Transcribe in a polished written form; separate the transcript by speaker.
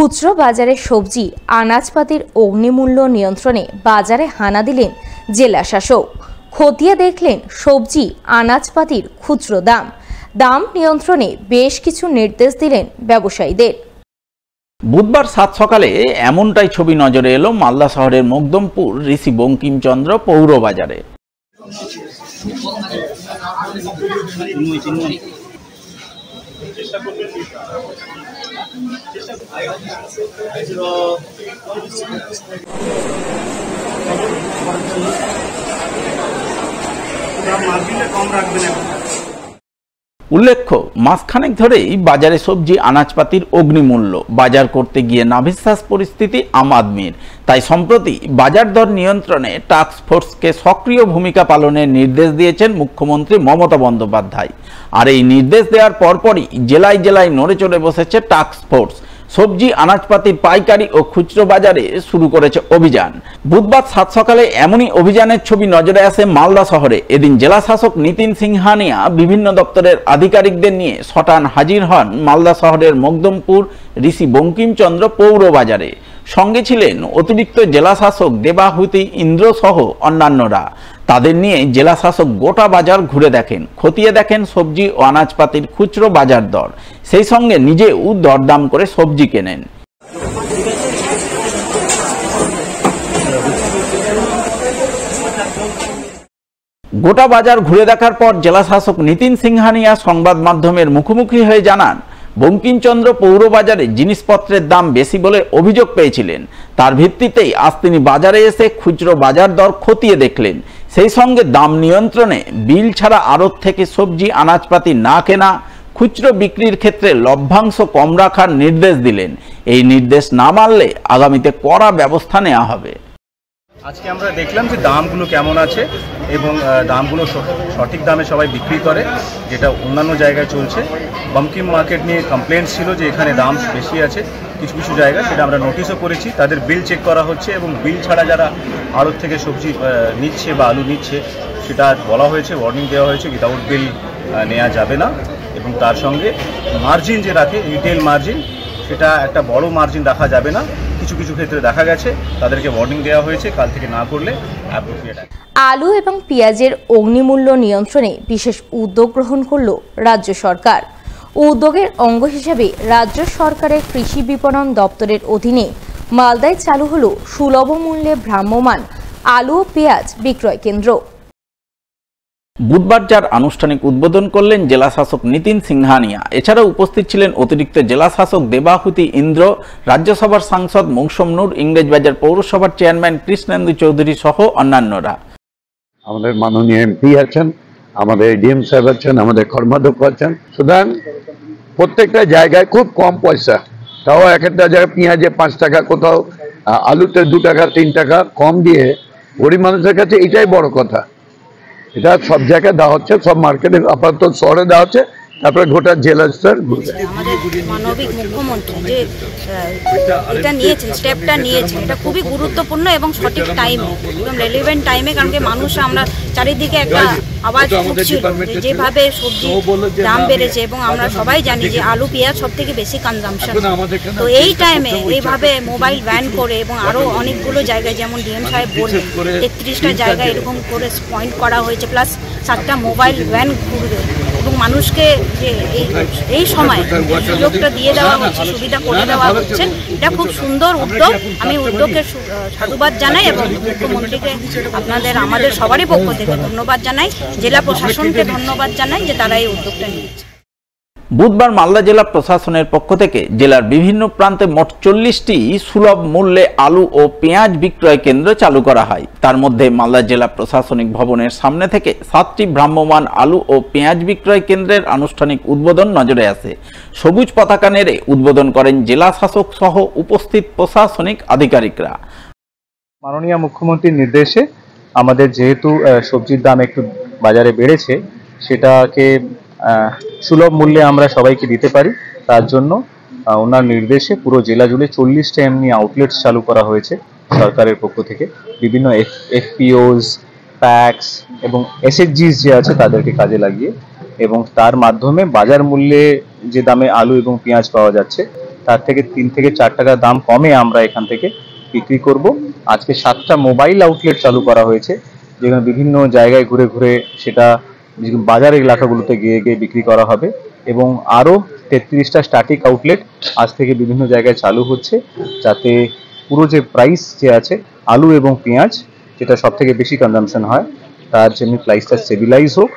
Speaker 1: খুচরো বাজারে সবজি আনাজপাতির অগ্নিমূল্য নিয়ন্ত্রণে বাজারে হানা দিলেন জেলা শাসক। খতিয়ে দেখলেন সবজি আনাজপাতির খুচরো দাম নিয়ন্ত্রণে বেশ কিছু নির্দেশ দিলেন ব্যবসায়ীদের।
Speaker 2: বুধবার সাত সকালে এমনটাই ছবি নজরে এলো মালদা শহরের মকদমপুর ঋষি বঙ্কিমচন্দ্র পৌর বাজারে। উল্লেখ্য, মাসখানেক ধরেই বাজারে সবজি আনাজপাতির অগ্নিমূল্য। বাজার করতে গিয়ে নাভিশ্বাস পরিস্থিতি আম আদমির। তাই সম্প্রতি বাজার দর নিয়ন্ত্রণে টাস্ক ফোর্সকে সক্রিয় ভূমিকা পালনের নির্দেশ দিয়েছেন মুখ্যমন্ত্রী মমতা বন্দ্যোপাধ্যায়। আর এই নির্দেশ দেওয়ার পরপরই জেলায় জেলায় নড়ে চড়ে বসেছে টাস্ক ফোর্স। সবজি আনাজপাতির পাইকারি ও খুচরো বাজারে শুরু করেছে অভিযান। বুধবার সাত সকালে এমনই অভিযানের ছবি নজরে আসে মালদা শহরে। এদিন জেলা শাসক নিতিন সিংহানিয়া বিভিন্ন দপ্তরের আধিকারিকদের নিয়ে সটান হাজির হন মালদা শহরের মকদমপুর ঋষি বঙ্কিমচন্দ্র পৌর বাজারে। সঙ্গে ছিলেন অতিরিক্ত জেলা শাসক দেবাহুতি ইন্দ্র সহ অন্যান্যরা। তাদের নিয়ে জেলা শাসক গোটা বাজার ঘুরে দেখেন, খতিয়ে দেখেন সবজি ও আনাজপাতির খুচরো বাজার দর। সেই সঙ্গে নিজেও দরদাম করে সবজি কেনেন। গোটা বাজার ঘুরে দেখার পর জেলা শাসক নিতিন সিংহানিয়া সংবাদ মাধ্যমের মুখোমুখি হয়ে জানান, বঙ্কিমচন্দ্র পৌর বাজারে জিনিসপত্রের দাম বেশি বলে অভিযোগ পেয়েছিলেন। তার ভিত্তিতেই আজ তিনি বাজারে এসে খুচরো বাজার দর খতিয়ে দেখলেন। সেই সঙ্গে দাম নিয়ন্ত্রণে বিল ছাড়া আড়ত থেকে সবজি আনাজপাতি না কেনা, খুচরো বিক্রির ক্ষেত্রে লভ্যাংশ কম রাখার নির্দেশ দিলেন। এই নির্দেশ না মানলে আগামীতে কড়া ব্যবস্থা নেওয়া হবে।
Speaker 3: আজকে আমরা দেখলাম যে দামগুলো কেমন আছে এবং দামগুলো সঠিক দামে সবাই বিক্রি করে, যেটা অন্যান্য জায়গায় চলছে। বঙ্কিম মার্কেট নিয়ে কমপ্লেন্ট ছিল যে এখানে দাম বেশি আছে কিছু কিছু জায়গায়, সেটা আমরা নোটিশও করেছি। তাদের বিল চেক করা হচ্ছে এবং বিল ছাড়া যারা আড়ত থেকে সবজি নিচ্ছে বা আলু নিচ্ছে সেটা বলা হয়েছে, ওয়ার্নিং দেওয়া হয়েছে উইদাউট বিল নেওয়া যাবে না। এবং তার সঙ্গে মার্জিন যে রাখে, রিটেল মার্জিন, সেটা একটা বড় মার্জিন রাখা যাবে না। কিছু কিছু ক্ষেত্রে দেখা গেছে তাদেরকে ওয়ার্নিং দেওয়া হয়েছে, কাল থেকে না করলে অ্যাপ্রোপ্রিয়েট।
Speaker 1: আলু এবং পেঁয়াজের অগ্নিমূল্য নিয়ন্ত্রণে বিশেষ উদ্যোগ গ্রহণ করল রাজ্য সরকার। উদ্যোগের অঙ্গ হিসেবে রাজ্য সরকারের কৃষি বিপণন দপ্তরের অধীনে মালদায় চালু হল সুলভ মূল্যে ভ্রাম্যমাণ আলু ও পেঁয়াজ বিক্রয় কেন্দ্র।
Speaker 2: বুধবার যার আনুষ্ঠানিক উদ্বোধন করলেন জেলা শাসক নিতিন সিংহানিয়া। এছাড়াও উপস্থিত ছিলেন অতিরিক্ত জেলা শাসক দেবাহুতি ইন্দ্র, রাজ্যসভার সাংসদ মৌসুম নূর, ইংরেজবাজার পৌরসভার চেয়ারম্যান কৃষ্ণেন্দু চৌধুরী সহ অন্যান্যরা।
Speaker 4: আমাদের মাননীয় এমপি আছেন, আমাদের ডিএম সাহেব আছেন, আমাদের কর্মাধ্যক্ষ আছেন। সুতরাং প্রত্যেকটা জায়গায় খুব কম পয়সা, তাও এক একটা জায়গায় পেঁয়াজে 5 টাকা, কোথাও আলুতে 2 টাকা 3 টাকা কম দিয়ে গরিব মানুষের কাছে এটাই বড় কথা। এটা সব জায়গায় দেওয়া হচ্ছে, সব মার্কেটে আপাতত শহরে দেওয়া হচ্ছে, তারপরে গোটা জেলা স্তর ঘুরবে।
Speaker 5: আমাদের মানবিক মুখ্যমন্ত্রী যে এটা নিয়েছেন, স্টেপটা নিয়েছেন, এটা খুবই গুরুত্বপূর্ণ এবং সঠিক টাইমে, একদম রেলিভেন্ট টাইমে। কারণ কি মানুষ, আমরা চারিদিকে একটা আওয়াজ উঠছিল যেভাবে সবজি দাম বেড়েছে এবং আমরা সবাই জানি যে আলু পেঁয়াজ সব থেকে বেশি কনজাম্পশন। তো এই টাইমে এইভাবে মোবাইল ব্যান করে এবং আরও অনেকগুলো জায়গায়, যেমন ডিএম সাহেব বললেন 33টা জায়গায় এরকম করে পয়েন্ট করা হয়েছে, প্লাস 7টা মোবাইল ভ্যান ঘুরবে এবং মানুষকে যে এই সময় সুযোগটা দিয়ে দেওয়া হচ্ছে, সুবিধা করে দেওয়া হচ্ছে, এটা খুব সুন্দর উদ্যোগ। আমি উদ্যোগের সাধুবাদ জানাই এবং মুখ্যমন্ত্রীকে আমাদের সবারই পক্ষ থেকে ধন্যবাদ জানাই, জেলা প্রশাসনকে ধন্যবাদ জানাই যে তারা এই উদ্যোগটা নিয়েছে।
Speaker 2: বুধবার মালদা জেলা প্রশাসনের পক্ষ থেকে জেলার বিভিন্ন প্রান্তে মোট 40টি সুলভ মূল্যে আলু ও পেঁয়াজ বিক্রয় কেন্দ্র চালু করা হয়। তার মধ্যে মালদা জেলা প্রশাসনিক ভবনের সামনে থেকে 7টি ভ্রাম্যমাণ আলু ও পেঁয়াজ বিক্রয় কেন্দ্রের আনুষ্ঠানিক উদ্বোধন নজরে আসে। সবুজ পতাকা নেড়ে উদ্বোধন করেন জেলা শাসক সহ উপস্থিত প্রশাসনিক আধিকারিকরা।
Speaker 3: মাননীয় মুখ্যমন্ত্রীর নির্দেশে আমাদের যেহেতু সবজির দাম একটু বাজারে বেড়েছে, সেটাকে সুলভ মূল্যে আমরা সবাইকে দিতে পারি, তার জন্য ওনার নির্দেশে পুরো জেলা জুড়ে 40টা এমনি আউটলেটস চালু করা হয়েছে সরকারের পক্ষ থেকে। বিভিন্ন এফপিওস, প্যাক্স এবং এসএইচজিস যে আছে তাদেরকে কাজে লাগিয়ে, এবং তার মাধ্যমে বাজার মূল্যে যে দামে আলু এবং পেঁয়াজ পাওয়া যাচ্ছে
Speaker 6: তার থেকে 3 থেকে 4 টাকা দাম কমে আমরা এখান থেকে বিক্রি করব। আজকে 7টা মোবাইল আউটলেট চালু করা হয়েছে, যেখানে বিভিন্ন জায়গায় ঘুরে ঘুরে সেটা বাজার এলাকাগুলোতে গিয়ে গিয়ে বিক্রি করা হবে, এবং আরও 33টা স্ট্যাটিক আউটলেট আজ থেকে বিভিন্ন জায়গায় চালু হচ্ছে, যাতে পুরো যে প্রাইস যে আছে আলু এবং পেঁয়াজ, যেটা সব থেকে বেশি কনজামশন হয়, তার জন্য প্রাইসটা স্টেবিলাইজ হোক